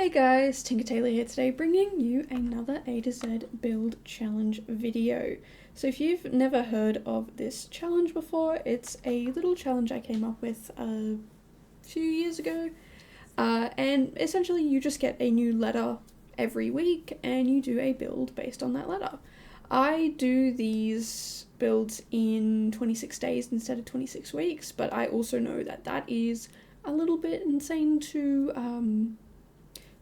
Hey guys, Tinker Taylor here today, bringing you another A to Z build challenge video. So if you've never heard of this challenge before, it's a little challenge I came up with a few years ago, and essentially you just get a new letter every week and you do a build based on that letter. I do these builds in 26 days instead of 26 weeks, but I also know that that is a little bit insane to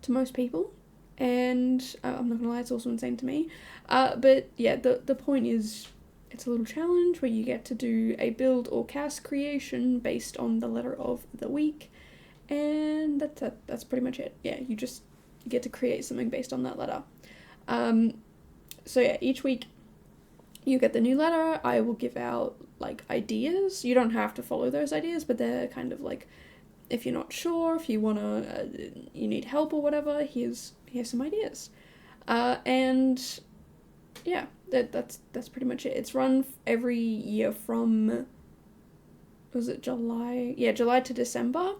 most people, and I'm not gonna lie, it's also insane to me. But yeah, the point is, it's a little challenge where you get to do a build or cast creation based on the letter of the week, and that's pretty much it. Yeah, you just get to create something based on that letter. So yeah, each week you get the new letter. I will give out like ideas. You don't have to follow those ideas, but they're kind of like, if you're not sure, if you wanna, you need help or whatever, here's some ideas. And yeah, that's pretty much it. It's run every year from, was it July? Yeah, July to December.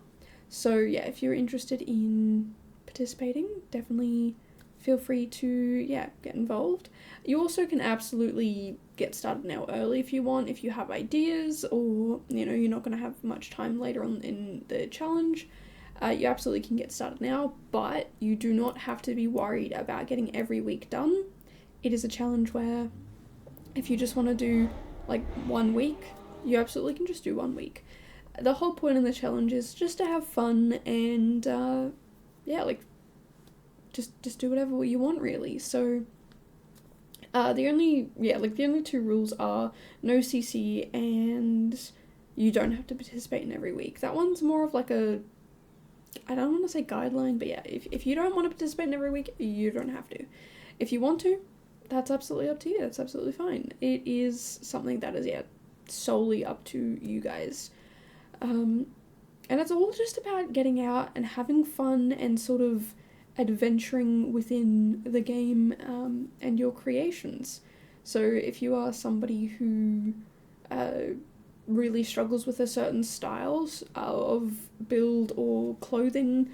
So yeah, if you're interested in participating, definitely feel free to, get involved. You also can absolutely get started now early if you want, if you have ideas or, you're not going to have much time later on in the challenge. You absolutely can get started now, but you do not have to be worried about getting every week done. It is a challenge where if you just want to do like 1 week, you absolutely can just do 1 week. The whole point of the challenge is just to have fun and, just do whatever you want, really. So the only two rules are no CC and you don't have to participate in every week. That one's more of like a, I don't want to say guideline, but yeah, if you don't want to participate in every week, you don't have to. If you want to, that's absolutely up to you. That's absolutely fine. It is something that is, solely up to you guys. And it's all just about getting out and having fun and sort of adventuring within the game and your creations. So if you are somebody who really struggles with a certain styles of build or clothing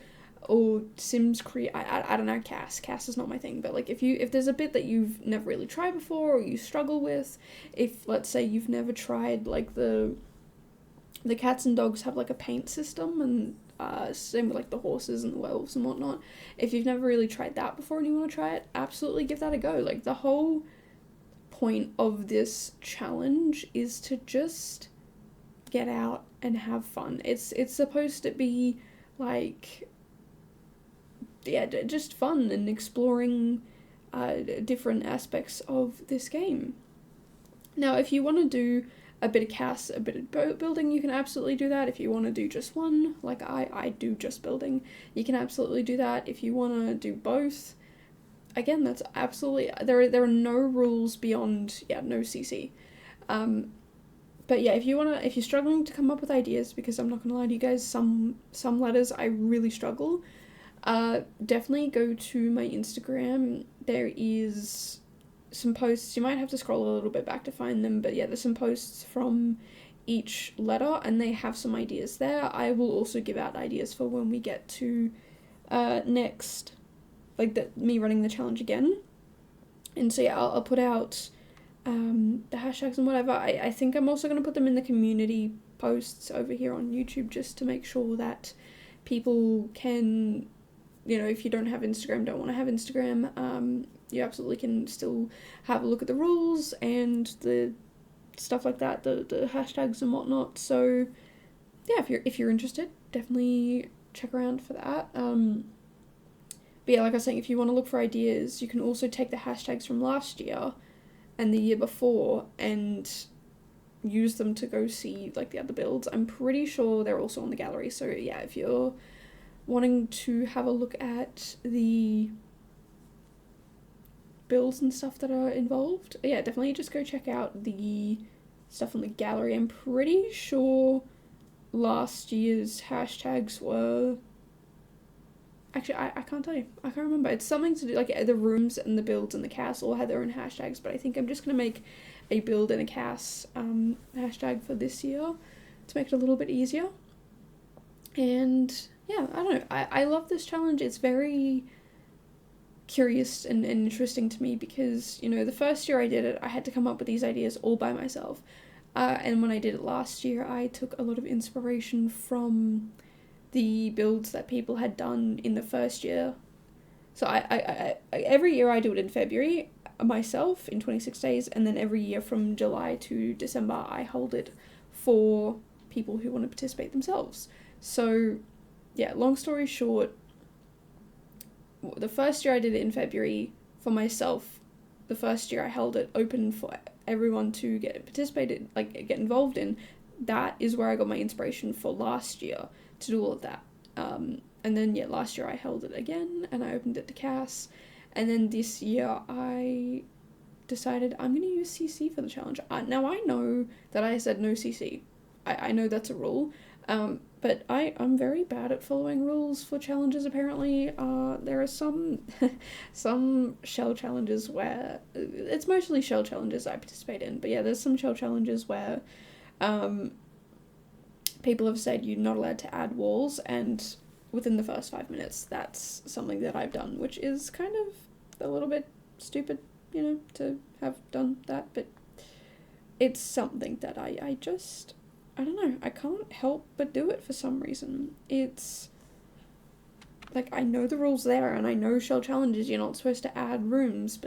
or Sims I don't know, cast is not my thing, but like if there's a bit that you've never really tried before or you struggle with, if let's say you've never tried like the cats and dogs have like a paint system, and same with like the horses and the werewolves and whatnot. If you've never really tried that before and you want to try it, absolutely give that a go. Like, the whole point of this challenge is to just get out and have fun. It's supposed to be like, just fun and exploring different aspects of this game. Now, if you want to do a bit of cast, a bit of building, you can absolutely do that. If you want to do just one, like I do just building, you can absolutely do that. If you want to do both, again, that's absolutely, there are no rules beyond, no CC. But yeah, if you're struggling to come up with ideas, because I'm not gonna lie to you guys, some letters I really struggle, definitely go to my Instagram. There is some posts. You might have to scroll a little bit back to find them, but yeah, there's some posts from each letter and they have some ideas there. I will also give out ideas for when we get to next, like me running the challenge again. And so yeah, I'll put out the hashtags and whatever. I think I'm also going to put them in the community posts over here on YouTube, just to make sure that people can, if you don't have Instagram, don't want to have Instagram, you absolutely can still have a look at the rules and the stuff like that, the hashtags and whatnot. So yeah, if you're interested, definitely check around for that. But yeah, like I was saying, if you want to look for ideas, you can also take the hashtags from last year and the year before and use them to go see like the other builds. I'm pretty sure they're also on the gallery. So yeah, if you're wanting to have a look at the builds and stuff that are involved, definitely just go check out the stuff on the gallery. I'm pretty sure last year's hashtags were, actually I can't tell you, I can't remember. It's something to do, like the rooms and the builds and the casts all had their own hashtags, but I think I'm just gonna make a build and a cast hashtag for this year to make it a little bit easier. And yeah, I don't know. I love this challenge. It's very curious and interesting to me because, the first year I did it, I had to come up with these ideas all by myself. And when I did it last year, I took a lot of inspiration from the builds that people had done in the first year. So I every year I do it in February myself in 26 days, and then every year from July to December I hold it for people who want to participate themselves. So yeah, long story short, the first year I did it in February for myself. The first year I held it open for everyone to get involved in. That is where I got my inspiration for last year to do all of that. And then last year I held it again and I opened it to Cass. And then this year I decided I'm going to use CC for the challenge. Now I know that I said no CC. I know that's a rule. But I'm very bad at following rules for challenges, apparently. There are some shell challenges where... It's mostly shell challenges I participate in, but yeah, there's some shell challenges where people have said you're not allowed to add walls, and within the first 5 minutes, that's something that I've done, which is kind of a little bit stupid, to have done that, but it's something that I don't know, I can't help but do it for some reason. It's, I know the rules there, and I know shell challenges, you're not supposed to add walls,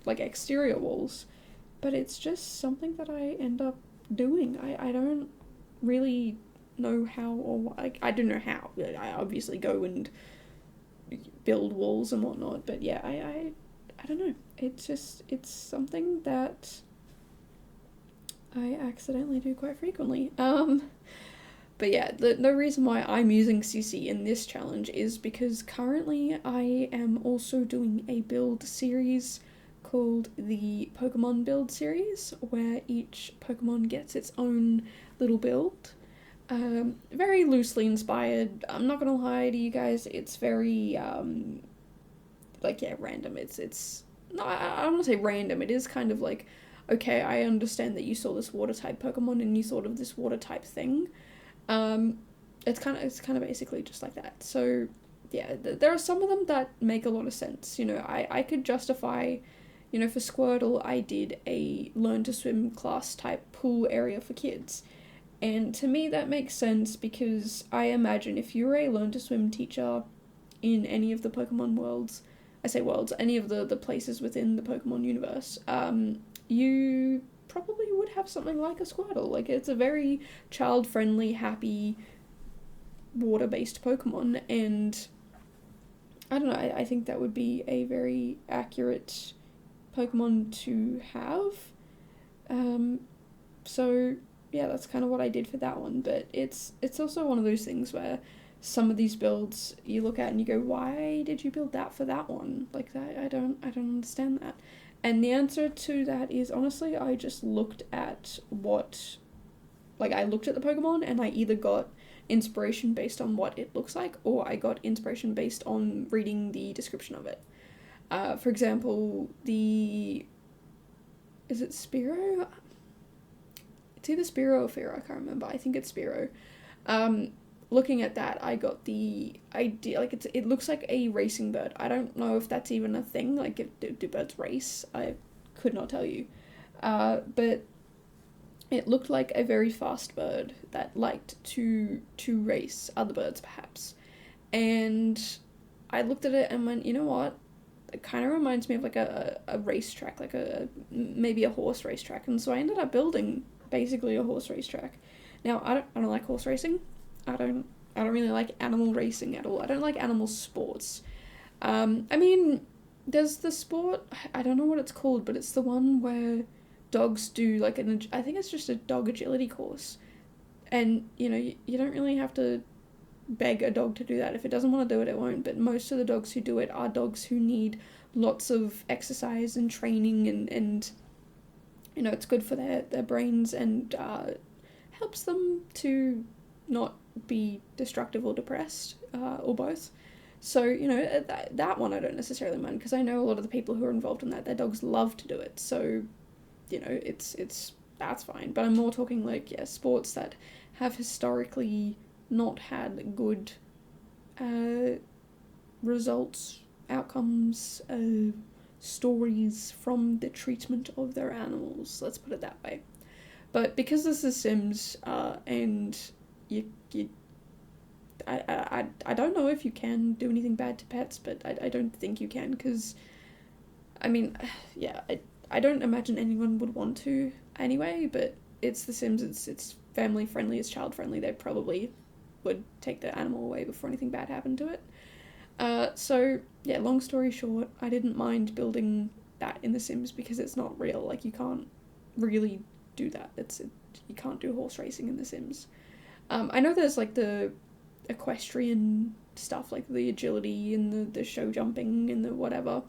exterior walls, but it's just something that I end up doing. I don't really know how or why. I don't know how. I obviously go and build walls and whatnot, but yeah, I don't know. It's something that I accidentally do quite frequently. But yeah, the reason why I'm using CC in this challenge is because currently I am also doing a build series called the Pokemon build series, where each Pokemon gets its own little build. Very loosely inspired. I'm not gonna lie to you guys, it's very, random. It's no, I don't want to say random, it is kind of okay, I understand that you saw this water type Pokemon and you thought of this water type thing. It's kind of basically just like that. So yeah, there are some of them that make a lot of sense. I could justify, for Squirtle, I did a learn to swim class type pool area for kids. And to me that makes sense because I imagine if you're a learn to swim teacher in any of the Pokemon worlds, any of the places within the Pokemon universe, you probably would have something like a Squirtle. It's a very child-friendly, happy, water-based Pokemon, and I don't know, I think that would be a very accurate Pokemon to have. So yeah, that's kind of what I did for that one, but it's also one of those things where some of these builds you look at and you go, why did you build that for that one? I don't understand that. And the answer to that is, honestly, I just looked at I looked at the Pokemon and I either got inspiration based on what it looks like, or I got inspiration based on reading the description of it. For example, is it Spearow? It's either Spearow or Fearow, I can't remember. I think it's Spearow. Looking at that, I got the idea, it looks like a racing bird. I don't know if that's even a thing, do birds race? I could not tell you. But it looked like a very fast bird that liked to race other birds, perhaps. And I looked at it and went, you know what? It kind of reminds me of a racetrack, maybe a horse racetrack. And so I ended up building basically a horse racetrack. Now, I don't like horse racing. I don't really like animal racing at all. I don't like animal sports. There's the sport, I don't know what it's called, but it's the one where dogs do I think it's just a dog agility course. And, you don't really have to beg a dog to do that. If it doesn't want to do it, it won't. But most of the dogs who do it are dogs who need lots of exercise and training and it's good for their brains and helps them to not be destructive or depressed, or both. So, that one I don't necessarily mind, because I know a lot of the people who are involved in that, their dogs love to do it. So, it's that's fine. But I'm more talking sports that have historically not had good results, outcomes, stories from the treatment of their animals, let's put it that way. But because this is Sims, and you I don't know if you can do anything bad to pets, but I don't think you can, because, I mean, yeah, I don't imagine anyone would want to anyway, but it's The Sims, it's family friendly, it's child friendly, they probably would take the animal away before anything bad happened to it. So, yeah, long story short, I didn't mind building that in The Sims because it's not real, like, you can't really do that, you can't do horse racing in The Sims. I know there's, like, the equestrian stuff, like the agility and the show jumping and the whatever.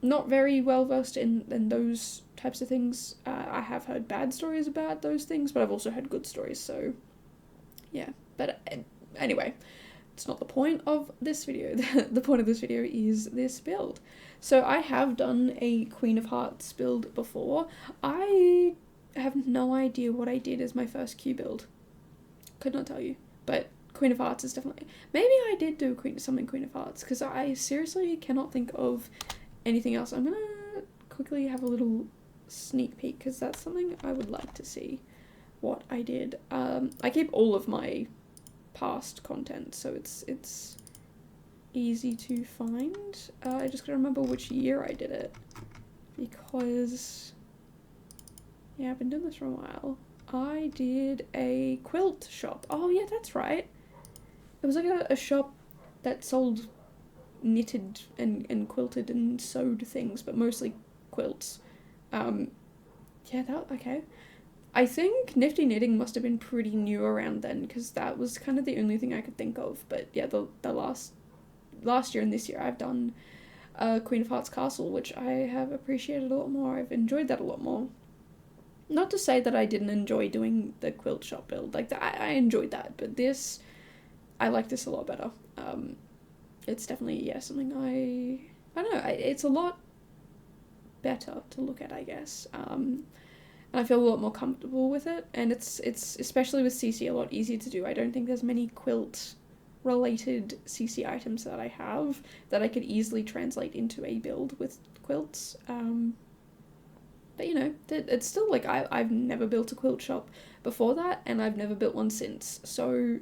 Not very well versed in those types of things. I have heard bad stories about those things, but I've also heard good stories, so yeah. But anyway, it's not the point of this video. The point of this video is this build. So I have done a Queen of Hearts build before. I have no idea what I did as my first Q build. Could not tell you. But Queen of Hearts is definitely... Maybe I did do something Queen of Hearts, because I seriously cannot think of anything else. I'm gonna quickly have a little sneak peek, because that's something I would like to see what I did. I keep all of my past content, so it's easy to find. I just gotta remember which year I did it, because, yeah, I've been doing this for a while. I did a quilt shop. Oh yeah, that's right. It was like a shop that sold knitted and quilted and sewed things, but mostly quilts. Yeah, okay. I think Nifty Knitting must have been pretty new around then, because that was kind of the only thing I could think of. But yeah, the last year and this year I've done Queen of Hearts Castle, which I have appreciated a lot more. I've enjoyed that a lot more. Not to say that I didn't enjoy doing the quilt shop build, like I enjoyed that, but this, I like this a lot better. It's definitely, yeah, something I don't know, it's a lot better to look at, I guess. And I feel a lot more comfortable with it, and it's especially with CC a lot easier to do. I don't think there's many quilt related CC items that I have that I could easily translate into a build with quilts. But you know, it's still like I've never built a quilt shop before that, and I've never built one since. So,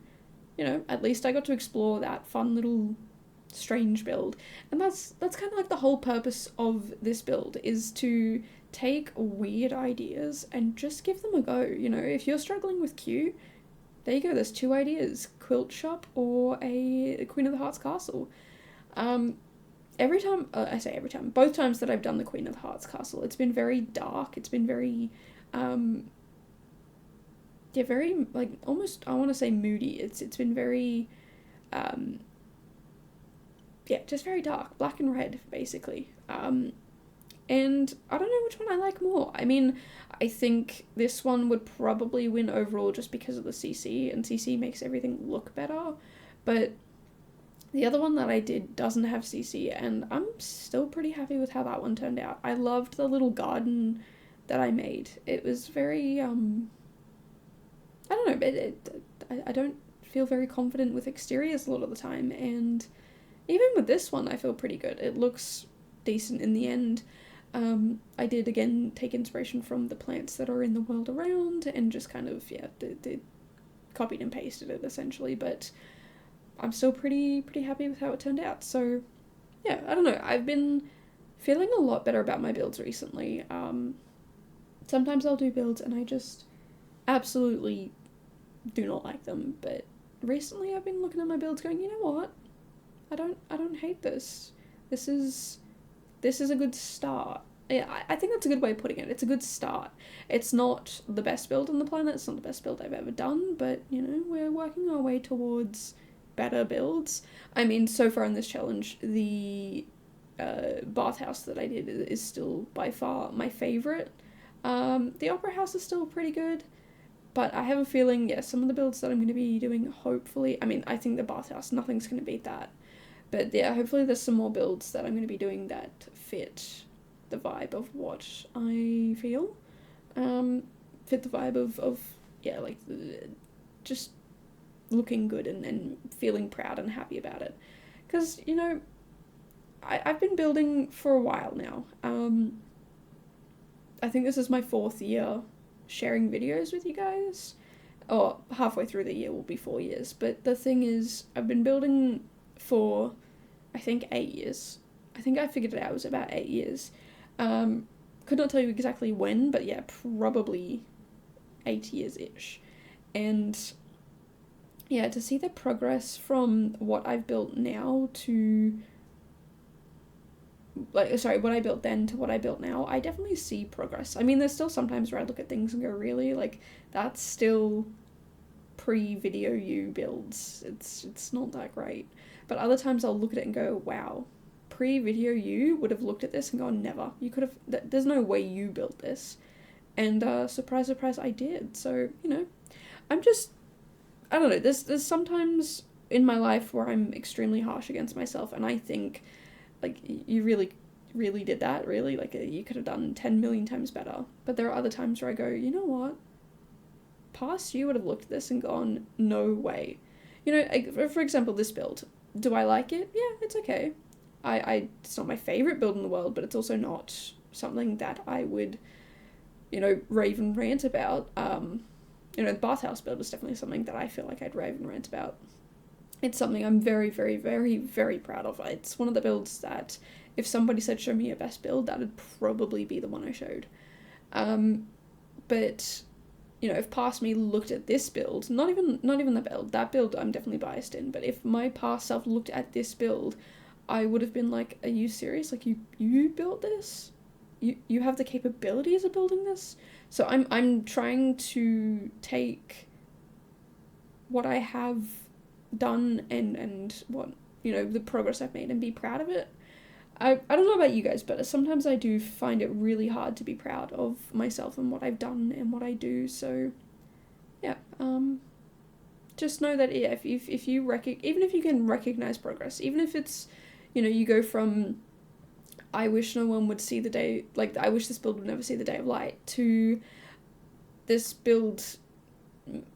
you know, at least I got to explore that fun little strange build. And that's kind of like the whole purpose of this build, is to take weird ideas and just give them a go. You know, if you're struggling with Q, there you go, there's 2 ideas: quilt shop or a Queen of the Hearts Castle. Every time, both times that I've done the Queen of the Hearts Castle, it's been very dark, it's been very, yeah, very, like, almost, I want to say moody. It's been very, yeah, just very dark, black and red, basically. And I don't know which one I like more. I mean, I think this one would probably win overall just because of the CC, and CC makes everything look better, but the other one that I did doesn't have CC, and I'm still pretty happy with how that one turned out. I loved the little garden that I made. It was very, I don't know, I don't feel very confident with exteriors a lot of the time, and even with this one I feel pretty good. It looks decent in the end. I did, again, take inspiration from the plants that are in the world around, and just kind of, yeah, they copied and pasted it, essentially, but I'm still pretty happy with how it turned out. So, yeah, I don't know, I've been feeling a lot better about my builds recently. Sometimes I'll do builds and I just absolutely do not like them, but recently I've been looking at my builds going, you know what, I don't hate this. This is a good start. Yeah, I think that's a good way of putting it. It's a good start. It's not the best build on the planet, it's not the best build I've ever done, but, you know, we're working our way towards better builds. I mean, so far in this challenge, the bathhouse that I did is still by far my favourite. The opera house is still pretty good, but I have a feeling, yeah, some of the builds that I'm going to be doing, hopefully, I mean, I think the bathhouse, nothing's going to beat that, but yeah, hopefully there's some more builds that I'm going to be doing that fit the vibe of what I feel, fit the vibe of yeah, like, just looking good and feeling proud and happy about it. Because, you know, I've been building for a while now. I think this is my 4th year sharing videos with you guys. Or halfway through the year will be 4 years. But the thing is, I've been building for, I think, 8 years. I think I figured it out, it was about 8 years. Could not tell you exactly when, but yeah, probably 8 years-ish. And yeah, to see the progress from what I've built now to, what I built then to what I built now, I definitely see progress. I mean, there's still sometimes where I look at things and go, really? Like, that's still pre-video you builds. It's not that great. But other times I'll look at it and go, wow, pre-video you would have looked at this and gone, never. You could have, there's no way you built this. And surprise, surprise, I did. So, you know, I don't know, there's sometimes in my life where I'm extremely harsh against myself, and I think, like, you really, really did that, really? Like, you could have done 10 million times better. But there are other times where I go, you know what? Past you would have looked at this and gone, no way. You know, for example, this build. Do I like it? Yeah, it's okay. It's not my favourite build in the world, but it's also not something that I would, you know, rave and rant about. You know, the bathhouse build is definitely something that I feel like I'd rave and rant about. It's something I'm very, very, very, very proud of. It's one of the builds that, if somebody said show me your best build, that would probably be the one I showed. But, you know, if past me looked at this build, not even the build, that build I'm definitely biased in, but if my past self looked at this build, I would have been like, are you serious? Like, you built this? You have the capabilities of building this? So I'm trying to take what I have done and what, you know, the progress I've made and be proud of it. I don't know about you guys, but sometimes I do find it really hard to be proud of myself and what I've done and what I do. So yeah, just know that, yeah, if you even if you can recognize progress, even if it's, you know, you go from I wish no one would see the day, like, I wish this build would never see the day of light, to this build,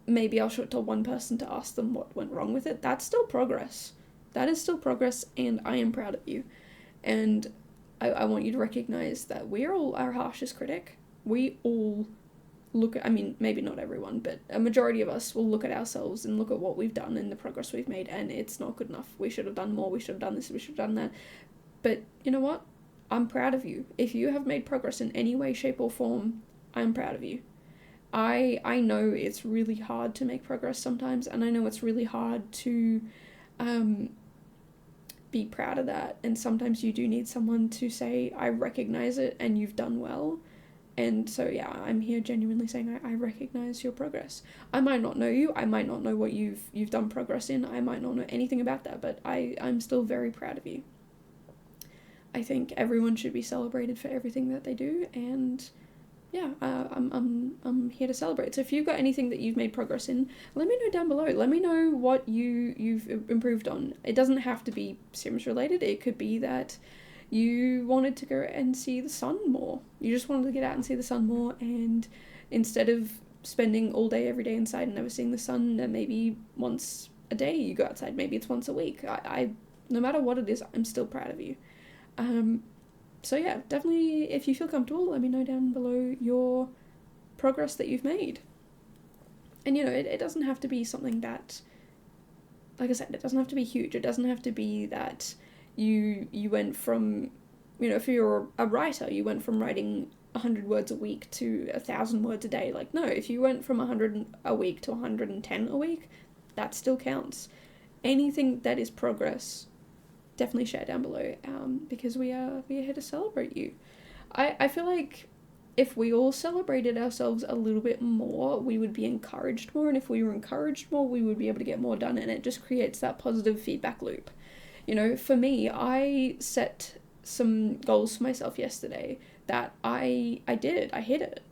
maybe I'll show it to one person to ask them what went wrong with it. That's still progress. That is still progress, and I am proud of you. And I want you to recognize that we're all our harshest critic. We all look at, I mean, maybe not everyone, but a majority of us will look at ourselves and look at what we've done and the progress we've made, and it's not good enough. We should have done more, we should have done this, we should have done that. But you know what? I'm proud of you. If you have made progress in any way, shape, or form, I'm proud of you. I know it's really hard to make progress sometimes, and I know it's really hard to be proud of that, and sometimes you do need someone to say, I recognize it and you've done well. And so yeah, I'm here genuinely saying I recognize your progress. I might not know you, I might not know what you've done progress in, I might not know anything about that, but I'm still very proud of you. I think everyone should be celebrated for everything that they do, and yeah, I'm here to celebrate. So if you've got anything that you've made progress in, let me know down below. Let me know what you've improved on. It doesn't have to be Sims related. It could be that you wanted to go and see the sun more. You just wanted to get out and see the sun more, and instead of spending all day every day inside and never seeing the sun, maybe once a day you go outside. Maybe it's once a week. I no matter what it is, I'm still proud of you. So yeah, definitely, if you feel comfortable, let me know down below your progress that you've made. And, you know, it doesn't have to be something that, like I said, it doesn't have to be huge. It doesn't have to be that you went from, you know, if you're a writer, you went from writing 100 words a week to 1,000 words a day. Like, no, if you went from 100 a week to 110 a week, that still counts. Anything that is progress, definitely share down below, because we are here to celebrate you. I feel like if we all celebrated ourselves a little bit more, we would be encouraged more, and if we were encouraged more, we would be able to get more done, and it just creates that positive feedback loop. You know, for me, I set some goals for myself yesterday that I hit it.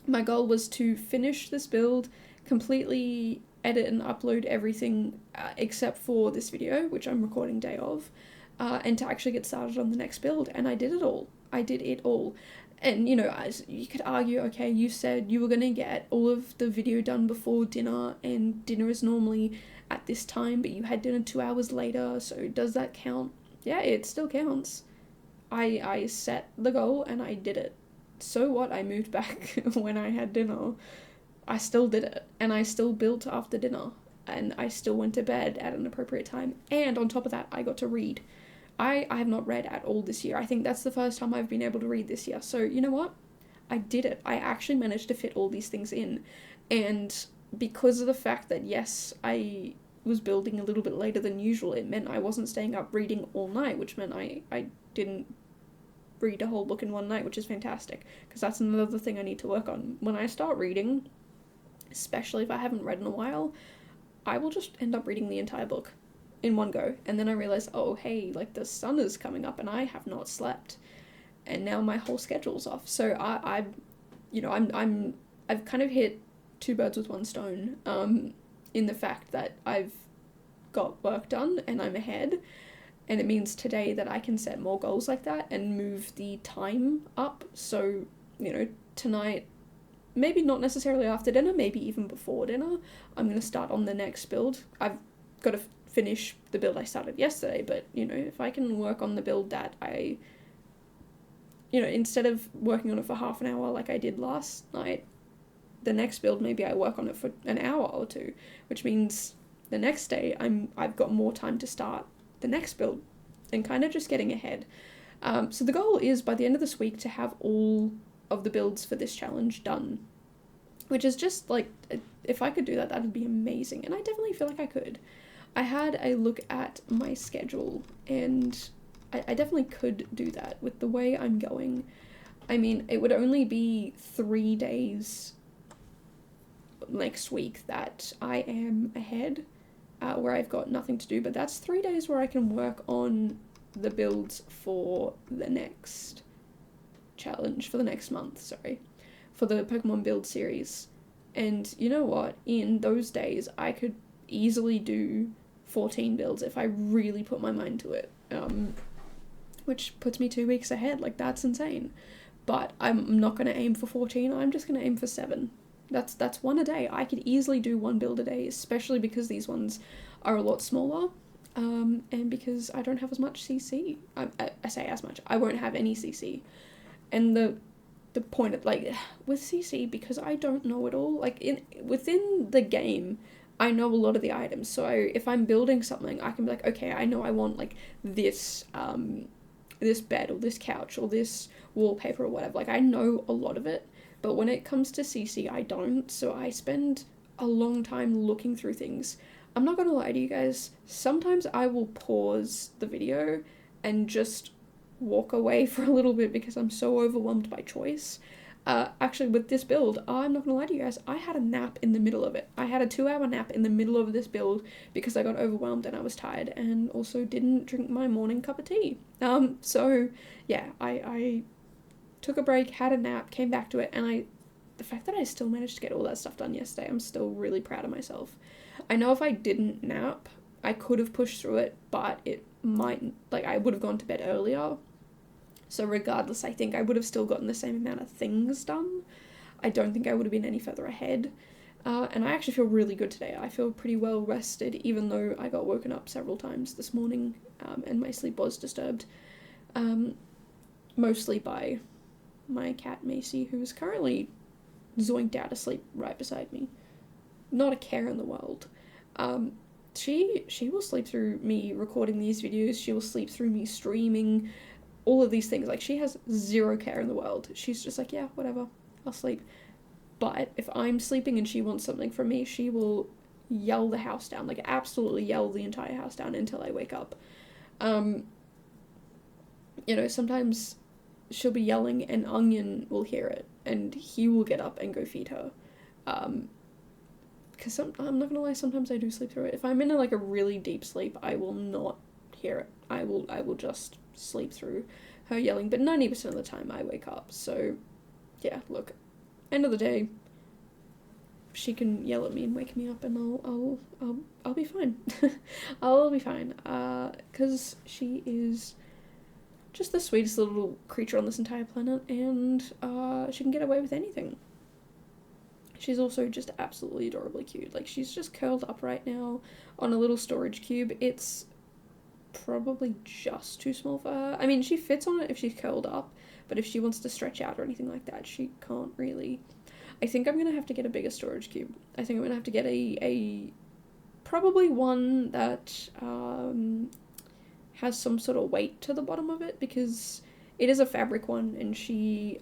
My goal was to finish this build, completely edit and upload everything except for this video, which I'm recording day of, and to actually get started on the next build, and I did it all. And, you know, as you could argue, okay, you said you were going to get all of the video done before dinner, and dinner is normally at this time, but you had dinner 2 hours later, so does that count? Yeah, it still counts. I set the goal and I did it. So what? I moved back when I had dinner. I still did it, and I still built after dinner, and I still went to bed at an appropriate time, and on top of that, I got to read. I have not read at all this year. I think that's the first time I've been able to read this year. So, you know what? I did it. I actually managed to fit all these things in. And because of the fact that, yes, I was building a little bit later than usual, it meant I wasn't staying up reading all night, which meant I didn't read a whole book in one night, which is fantastic. Because that's another thing I need to work on. When I start reading, especially if I haven't read in a while, I will just end up reading the entire book in one go, and then I realize, oh hey, like the sun is coming up and I have not slept, and now my whole schedule's off. So I've kind of hit two birds with one stone, in the fact that I've got work done and I'm ahead, and it means today that I can set more goals like that and move the time up. So, you know, tonight, maybe not necessarily after dinner, maybe even before dinner, I'm going to start on the next build. I've got to finish the build I started yesterday, but, you know, if I can work on the build that I, you know, instead of working on it for half an hour like I did last night, the next build, maybe I work on it for an hour or two, which means the next day I've got more time to start the next build, and kind of just getting ahead. So the goal is by the end of this week to have all of the builds for this challenge done, which is just like, if I could do that, that would be amazing, and I definitely feel like I could. I had a look at my schedule, and I definitely could do that with the way I'm going. I mean, it would only be 3 days next week that I am ahead, where I've got nothing to do, but that's 3 days where I can work on the builds for the next challenge, for the next month, for the Pokemon build series. And you know what? In those days, I could easily do 14 builds if I really put my mind to it, which puts me 2 weeks ahead. Like, that's insane. But I'm not going to aim for 14, I'm just going to aim for 7. That's one a day. I could easily do 1 build a day, especially because these ones are a lot smaller, and because I don't have as much CC. I say as much, I won't have any CC. And the point of, like, with CC, because I don't know it all, like, within the game, I know a lot of the items, so if I'm building something, I can be like, okay, I know I want, like, this bed, or this couch, or this wallpaper, or whatever. Like, I know a lot of it, but when it comes to CC, I don't, so I spend a long time looking through things. I'm not gonna lie to you guys, sometimes I will pause the video and just walk away for a little bit because I'm so overwhelmed by choice. Actually, with this build, I'm not gonna lie to you guys, I had a nap in the middle of it. I had a 2-hour nap in the middle of this build because I got overwhelmed and I was tired, and also didn't drink my morning cup of tea. So yeah, I took a break, had a nap, came back to it, and the fact that I still managed to get all that stuff done yesterday, I'm still really proud of myself. I know if I didn't nap, I could have pushed through it, but it might, like, I would have gone to bed earlier. So regardless, I think I would have still gotten the same amount of things done. I don't think I would have been any further ahead. And I actually feel really good today. I feel pretty well rested, even though I got woken up several times this morning, and my sleep was disturbed. Mostly by my cat Macy, who is currently zoinked out asleep right beside me. Not a care in the world. She will sleep through me recording these videos. She will sleep through me streaming. All of these things. Like, she has zero care in the world. She's just like, yeah, whatever, I'll sleep. But if I'm sleeping and she wants something from me, she will yell the house down, like absolutely yell the entire house down until I wake up. You know, sometimes she'll be yelling and Onion will hear it and he will get up and go feed her. Because I'm not gonna lie, sometimes I do sleep through it. If I'm in a really deep sleep, I will not hear it. I will just sleep through her yelling, but 90% of the time I wake up. So yeah, look, end of the day, she can yell at me and wake me up, and I'll be fine. I'll be fine. Because she is just the sweetest little creature on this entire planet, and she can get away with anything. She's also just absolutely adorably cute. Like, she's just curled up right now on a little storage cube. It's probably just too small for her. I mean, she fits on it if she's curled up, but if she wants to stretch out or anything like that, she can't really. I think I'm gonna have to get a bigger storage cube. I think I'm gonna have to get a probably one that has some sort of weight to the bottom of it, because it is a fabric one, and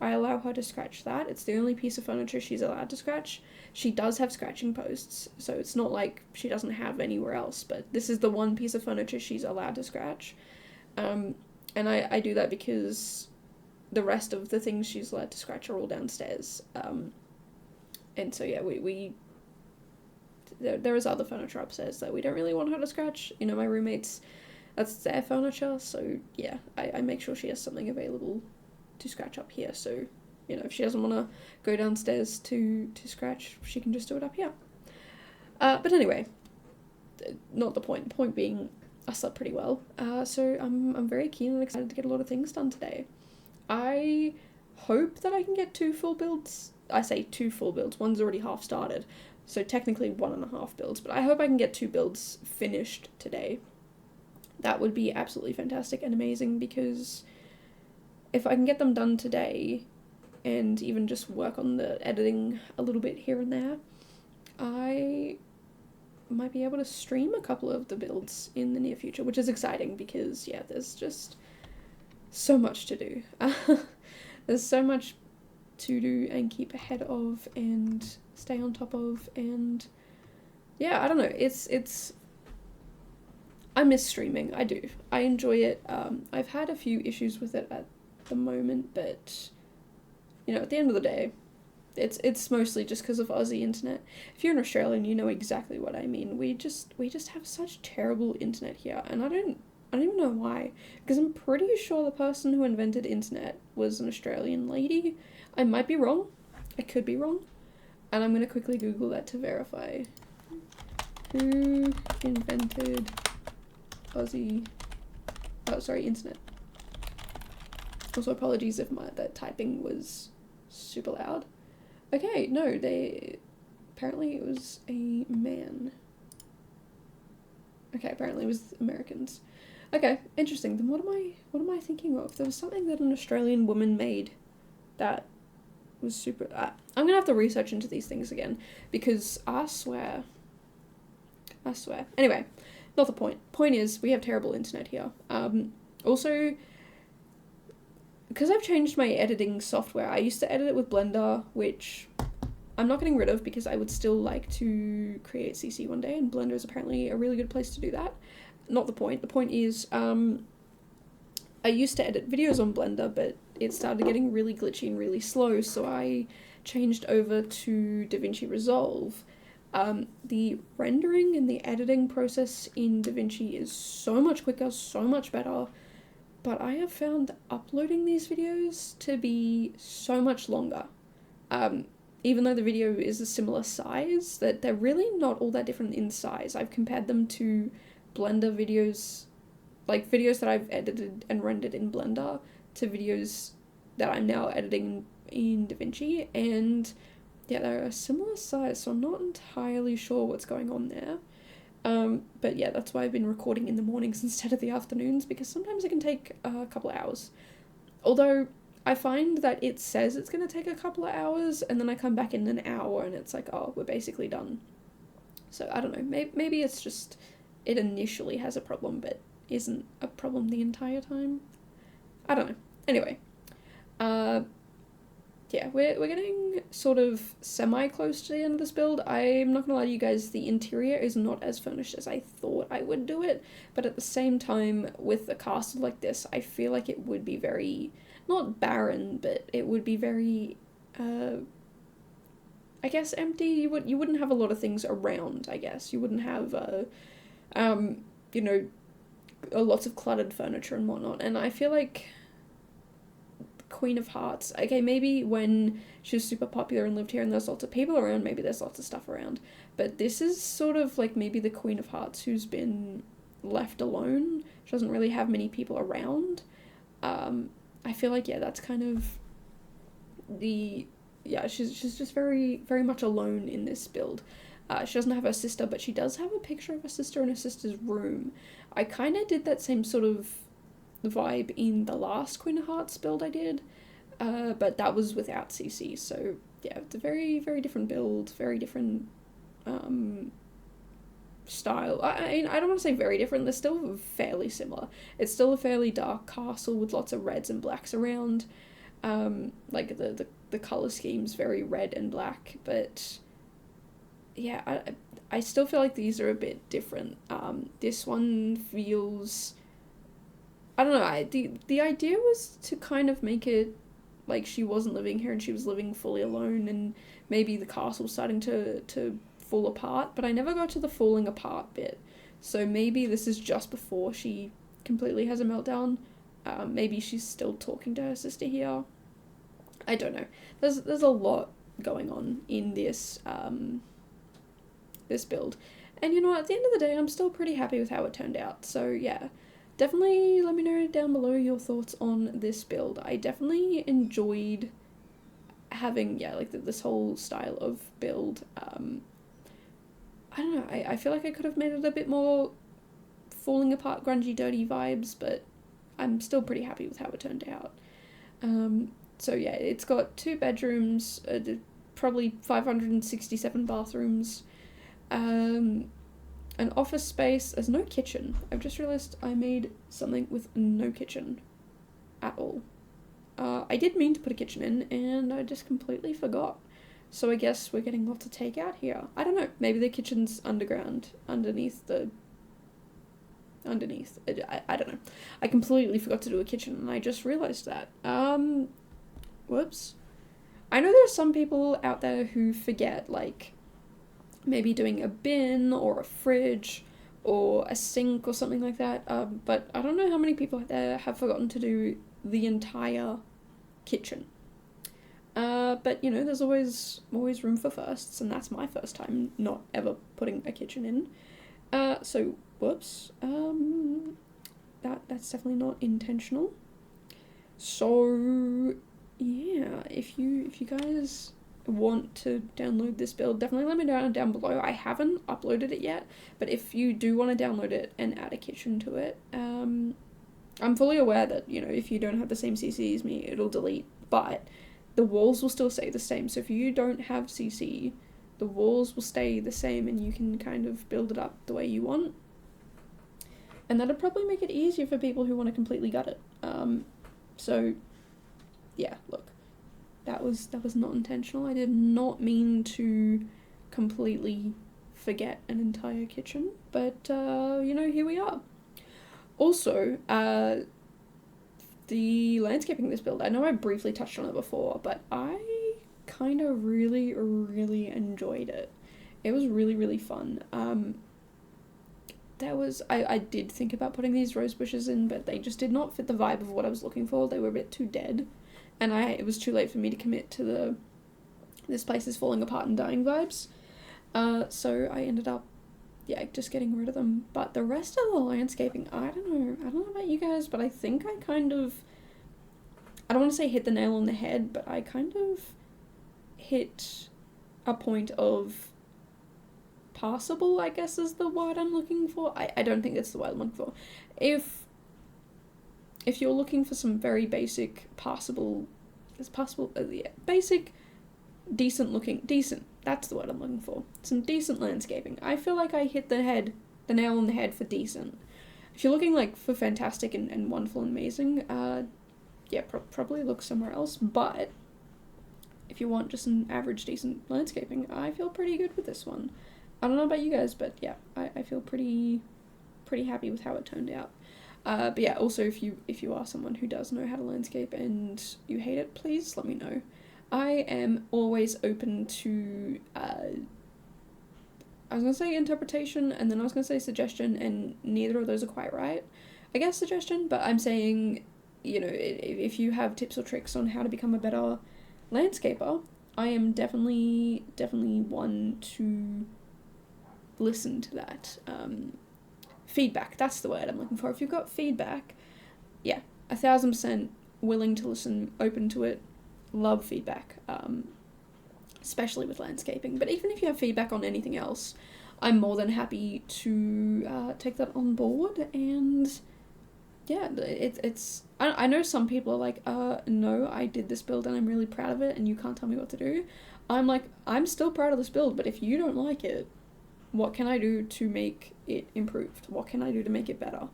I allow her to scratch that. It's the only piece of furniture she's allowed to scratch. She does have scratching posts, so it's not like she doesn't have anywhere else, but this is the one piece of furniture she's allowed to scratch. And I do that because the rest of the things she's allowed to scratch are all downstairs. And so yeah, there is other furniture upstairs that we don't really want her to scratch. You know, my roommates, that's their furniture, so yeah, I make sure she has something available to scratch up here, so, you know, if she doesn't want to go downstairs to scratch, she can just do it up here. But anyway, not the point. The point being, I slept pretty well, so I'm very keen and excited to get a lot of things done today. I hope that I can get 2 full builds. I say 2 full builds, one's already half started, so technically 1.5 builds, but I hope I can get 2 builds finished today. That would be absolutely fantastic and amazing, because if I can get them done today and even just work on the editing a little bit here and there, I might be able to stream a couple of the builds in the near future, which is exciting because, yeah, there's just so much to do. There's so much to do and keep ahead of and stay on top of, and yeah, I don't know, it's I miss streaming. I do. I enjoy it. I've had a few issues with it at the moment, but, you know, at the end of the day, it's mostly just because of Aussie internet. If you're an Australian, you know exactly what I mean. We just have such terrible internet here, and I don't even know why, because I'm pretty sure the person who invented internet was an Australian lady. I might be wrong. I could be wrong, and I'm gonna quickly Google that to verify. Who invented internet. Also, apologies if that typing was super loud. Okay, no, apparently it was a man. Okay, apparently it was Americans. Okay, interesting. Then what am I thinking of? There was something that an Australian woman made that was super. I'm gonna have to research into these things again, because I swear. Anyway. Not the point. Point is, we have terrible internet here. Also, because I've changed my editing software, I used to edit it with Blender, which I'm not getting rid of because I would still like to create CC one day, and Blender is apparently a really good place to do that. Not the point. The point is, I used to edit videos on Blender, but it started getting really glitchy and really slow, so I changed over to DaVinci Resolve. The rendering and the editing process in DaVinci is so much quicker, so much better, but I have found uploading these videos to be so much longer. Even though the video is a similar size, that they're really not all that different in size. I've compared them to Blender videos, like videos that I've edited and rendered in Blender, to videos that I'm now editing in DaVinci, and yeah, they're a similar size, so I'm not entirely sure what's going on there. But yeah, that's why I've been recording in the mornings instead of the afternoons, because sometimes it can take a couple of hours. Although, I find that it says it's going to take a couple of hours, and then I come back in an hour, and it's like, oh, we're basically done. So, I don't know, maybe it's just, it initially has a problem, but isn't a problem the entire time. I don't know. Anyway, yeah, we're getting sort of semi-close to the end of this build. I'm not gonna lie to you guys, the interior is not as furnished as I thought I would do it, but at the same time, with a castle like this, I feel like it would be very, not barren, but it would be very, I guess empty. You wouldn't have a lot of things around, I guess. You wouldn't have, you know, lots of cluttered furniture and whatnot, and I feel like Queen of Hearts, okay, maybe when she was super popular and lived here and there's lots of people around, maybe there's lots of stuff around, but this is sort of like maybe the Queen of Hearts who's been left alone. She doesn't really have many people around. I feel like, yeah, that's kind of she's just very, very much alone in this build. She doesn't have her sister, but she does have a picture of her sister in her sister's room. I kind of did that same sort of vibe in the last Queen of Hearts build I did, but that was without CC, so yeah, it's a very, very different build, very different style. I don't want to say very different, they're still fairly similar. It's still a fairly dark castle with lots of reds and blacks around. Like the colour scheme's very red and black, but yeah, I still feel like these are a bit different. This one feels, I don't know, the idea was to kind of make it like she wasn't living here and she was living fully alone, and maybe the castle's starting to fall apart, but I never got to the falling apart bit. So maybe this is just before she completely has a meltdown. Maybe she's still talking to her sister here. I don't know. There's a lot going on in this this build. And you know, at the end of the day, I'm still pretty happy with how it turned out. So yeah, definitely let me know down below your thoughts on this build. I definitely enjoyed having, yeah, like this whole style of build. I don't know, I feel like I could have made it a bit more falling apart, grungy, dirty vibes, but I'm still pretty happy with how it turned out. So yeah, it's got 2 bedrooms, probably 567 bathrooms, an office space. There's no kitchen. I've just realised I made something with no kitchen at all. I did mean to put a kitchen in, and I just completely forgot. So I guess we're getting lots of takeout here. I don't know, maybe the kitchen's underground, underneath. I don't know. I completely forgot to do a kitchen, and I just realised that. Whoops. I know there are some people out there who forget, like, maybe doing a bin or a fridge or a sink or something like that, but I don't know how many people out there have forgotten to do the entire kitchen. But, you know, there's always room for firsts, and that's my first time not ever putting a kitchen in. So, whoops. That's definitely not intentional. So, yeah, if you guys want to download this build, definitely let me know down below. I haven't uploaded it yet, but if you do want to download it and add a kitchen to it, I'm fully aware that, you know, if you don't have the same CC as me, it'll delete, but the walls will still stay the same. So if you don't have CC, the walls will stay the same, and you can kind of build it up the way you want. And that'll probably make it easier for people who want to completely gut it. So yeah, look, that was not intentional. I did not mean to completely forget an entire kitchen, but you know, here we are. Also, the landscaping of this build, I know I briefly touched on it before, but I kind of really, really enjoyed it. It was really, really fun. I did think about putting these rose bushes in, but they just did not fit the vibe of what I was looking for. They were a bit too dead, and it was too late for me to commit to this place is falling apart and dying vibes. So I ended up, yeah, just getting rid of them. But the rest of the landscaping, I don't know about you guys, but I think I kind of, I don't want to say hit the nail on the head, but I kind of hit a point of passable, I guess is the word I'm looking for. I don't think that's the word I'm looking for. If you're looking for some very basic basic, decent, that's the word I'm looking for. Some decent landscaping. I feel like I hit the nail on the head for decent. If you're looking like for fantastic and wonderful and amazing, yeah, probably look somewhere else, but if you want just an average decent landscaping, I feel pretty good with this one. I don't know about you guys, but yeah, I feel pretty happy with how it turned out. But yeah, also if you are someone who does know how to landscape and you hate it, please let me know. I am always open to, I was going to say interpretation, and then I was going to say suggestion, and neither of those are quite right. I guess suggestion, but I'm saying, you know, if you have tips or tricks on how to become a better landscaper, I am definitely one to listen to that. Feedback, that's the word I'm looking for. If you've got feedback, yeah, 1,000% willing to listen, open to it, love feedback, especially with landscaping. But even if you have feedback on anything else, I'm more than happy to take that on board. And yeah, it's I know some people are like, no, I did this build and I'm really proud of it and you can't tell me what to do. I'm like, I'm still proud of this build, but if you don't like it, what can I do to make it improved? What can I do to make it better?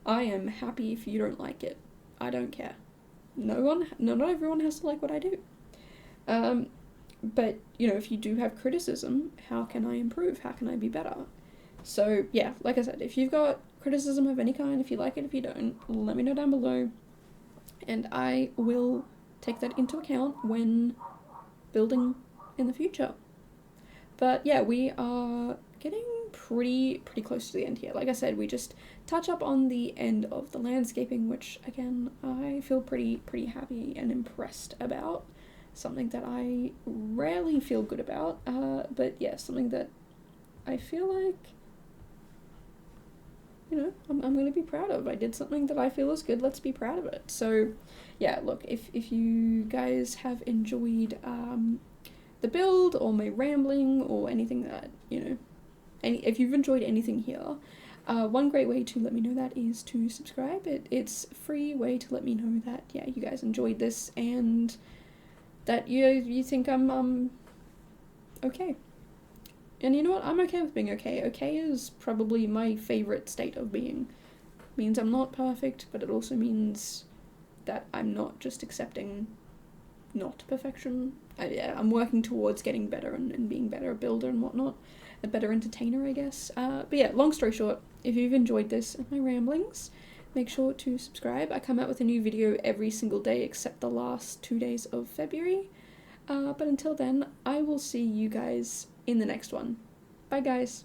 I am happy if you don't like it. I don't care. Not everyone has to like what I do. But, you know, if you do have criticism, how can I improve? How can I be better? So, yeah, like I said, if you've got criticism of any kind, if you like it, if you don't, let me know down below. And I will take that into account when building in the future. But, yeah, we are getting pretty close to the end here. Like I said, we just touch up on the end of the landscaping, which, again, I feel pretty happy and impressed about. Something that I rarely feel good about, but yeah, something that I feel like, you know, I'm going to be proud of. I did something that I feel is good, let's be proud of it. So yeah, look, if you guys have enjoyed the build or my rambling or anything that, you know, if you've enjoyed anything here, one great way to let me know that is to subscribe. It's a free way to let me know that, yeah, you guys enjoyed this and that you think I'm okay. And you know what? I'm okay with being okay. Okay is probably my favorite state of being. It means I'm not perfect, but it also means that I'm not just accepting not perfection. I'm working towards getting better and being better builder and whatnot. A better entertainer, I guess. But yeah, long story short, if you've enjoyed this and my ramblings, make sure to subscribe. I come out with a new video every single day except the last 2 days of February. But until then, I will see you guys in the next one. Bye, guys.